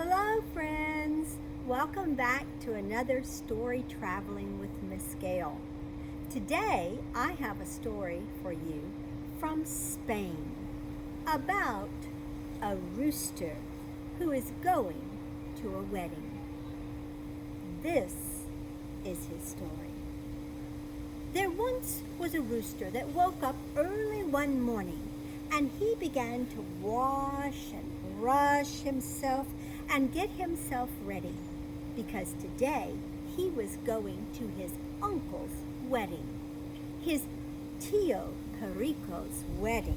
Hello, friends. Welcome back to another Story Traveling with Miss Gail. Today, I have a story for you from Spain about a rooster who is going to a wedding. This is his story. There once was a rooster that woke up early one morning, and he began to wash and brush himself and get himself ready, because today he was going to his uncle's wedding, his Tio Perico's wedding.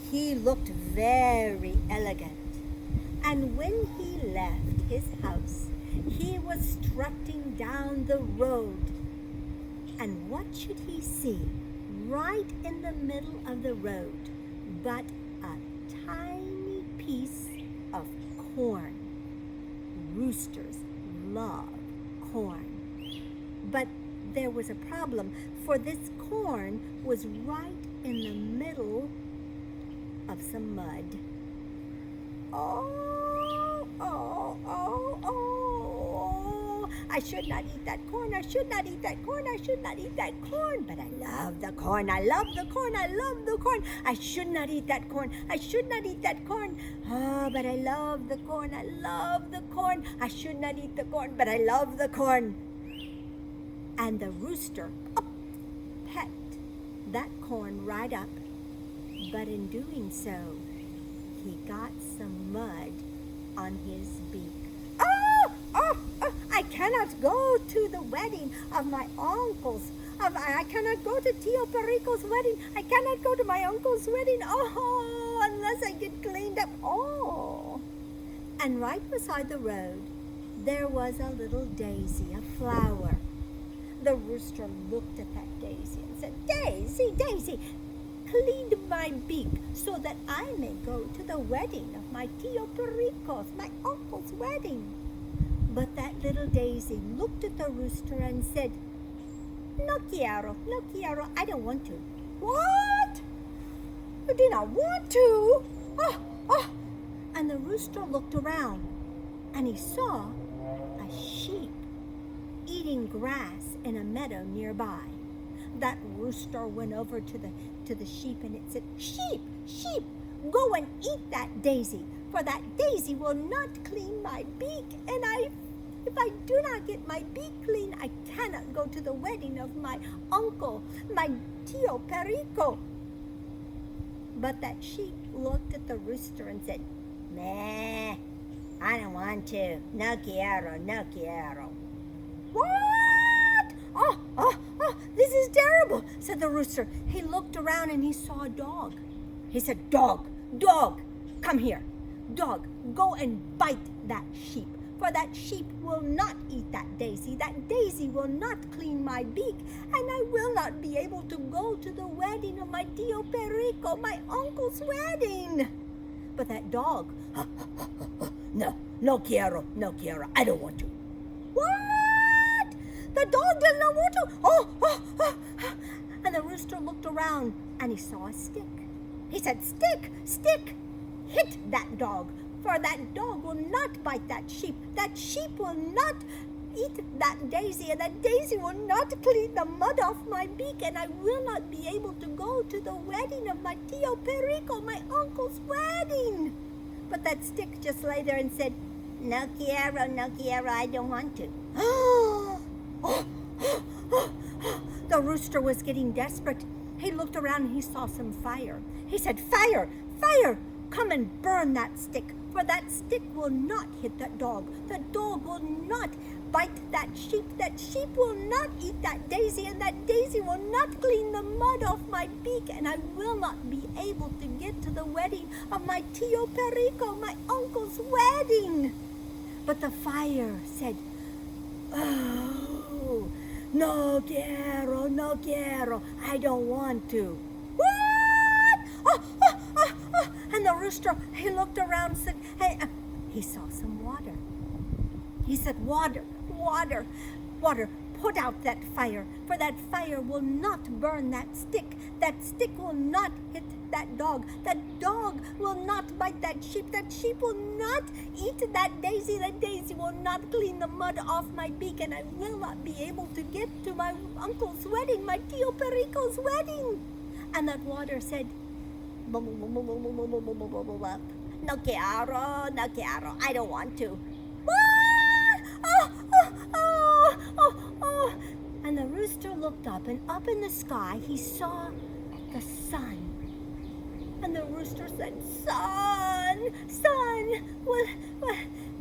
He looked very elegant, and when he left his house, he was strutting down the road. And what should he see right in the middle of the road but a tiny piece of corn? Roosters love corn. But there was a problem, for this corn was right in the middle of some mud. I should not eat that corn. I should not eat that corn. I should not eat that corn. But I love the corn. I love the corn. I love the corn. I should not eat that corn. I should not eat that corn. But I love the corn. I love the corn. I should not eat the corn, but I love the corn. And the rooster pecked that corn right up. But in doing so, he got some mud on his beak. I cannot go to the wedding of my uncle's. I cannot go to Tio Perico's wedding. I cannot go to my uncle's wedding. Unless I get cleaned up. And right beside the road, there was a little daisy, a flower. The rooster looked at that daisy and said, "Daisy, Daisy, clean my beak so that I may go to the wedding of my Tio Perico's, my uncle's wedding." But that little daisy looked at the rooster and said, no quiero, I don't want to." "What? You do not want to?" And the rooster looked around, and he saw a sheep eating grass in a meadow nearby. That rooster went over to the sheep, and it said, "Sheep, sheep, go and eat that daisy, for that daisy will not clean my beak, and if I do not get my beak clean, I cannot go to the wedding of my uncle, my Tio Perico." But that sheep looked at the rooster and said, "Nah, I don't want to. No quiero, no quiero." "What? This is terrible," said the rooster. He looked around and he saw a dog. He said, "Dog, come here. Dog, go and bite that sheep, for that sheep will not eat that daisy. That daisy will not clean my beak, and I will not be able to go to the wedding of my Tio Perico, my uncle's wedding." But that dog, no quiero, I don't want to." "What? The dog does not want to?" And the rooster looked around and he saw a stick. He said, Stick, hit that dog, for that dog will not bite that sheep. That sheep will not eat that daisy, and that daisy will not clean the mud off my beak, and I will not be able to go to the wedding of my Tio Perico, my uncle's wedding." But that stick just lay there and said, no quiero, I don't want to." The rooster was getting desperate. He looked around and he saw some fire. He said, Fire, come and burn that stick, for that stick will not hit that dog. The dog will not bite that sheep will not eat that daisy, and that daisy will not clean the mud off my beak, and I will not be able to get to the wedding of my Tio Perico, my uncle's wedding." But the fire said, no quiero, I don't want to." "What?" And the rooster, he looked around and said, he saw some water. He said, water, put out that fire, for that fire will not burn that stick. That stick will not hit that dog. That dog will not bite that sheep. That sheep will not eat that daisy. That daisy will not clean the mud off my beak, and I will not be able to get to my uncle's wedding, my Tio Perico's wedding. And that water said, no quiero, I don't want to. And the rooster looked up, and up in the sky he saw the sun. And the rooster said, Sun,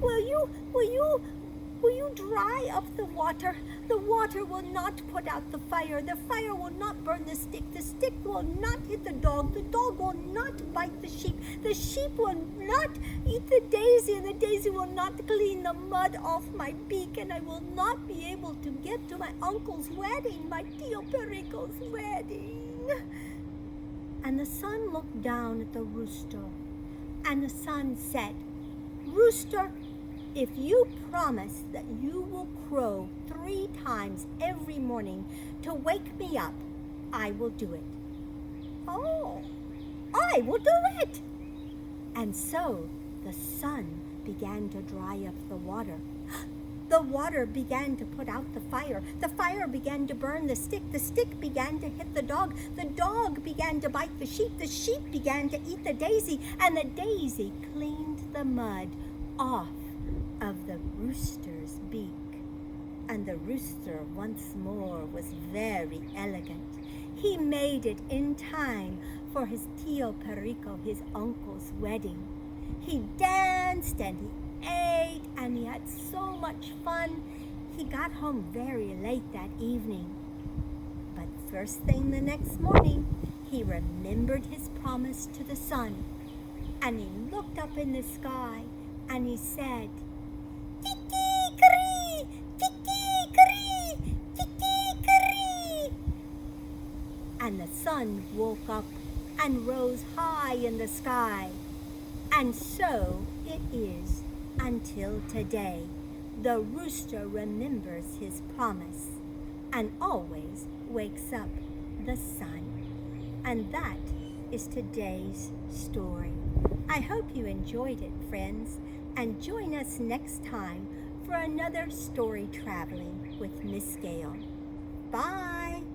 will you dry up the water? The water will not put out the fire. The fire will not burn the stick. The stick will not hit the dog. The dog will not bite the sheep. The sheep will not eat the daisy, and the daisy will not clean the mud off my beak, and I will not be able to get to my uncle's wedding, my Tio Perico's wedding. And the sun looked down at the rooster, and the sun said, Rooster, if you promise that you will crow 3 times every morning to wake me up, I will do it. Oh, I will do it. And so the sun began to dry up the water. The water began to put out the fire. The fire began to burn the stick. The stick began to hit the dog. The dog began to bite the sheep. The sheep began to eat the daisy. And the daisy cleaned the mud off of the rooster's beak. And the rooster once more was very elegant. He made it in time for his Tio Perico, his uncle's wedding. He danced and he ate and he had so much fun. He got home very late that evening. But first thing the next morning, he remembered his promise to the sun. And he looked up in the sky and he said, Kiki-kiri, kiki-kiri, kiki-kiri. And the sun woke up and rose high in the sky. And so it is until today. The rooster remembers his promise and always wakes up the sun. And that is today's story. I hope you enjoyed it, friends, and join us next time for another story traveling with Miss Gail. Bye!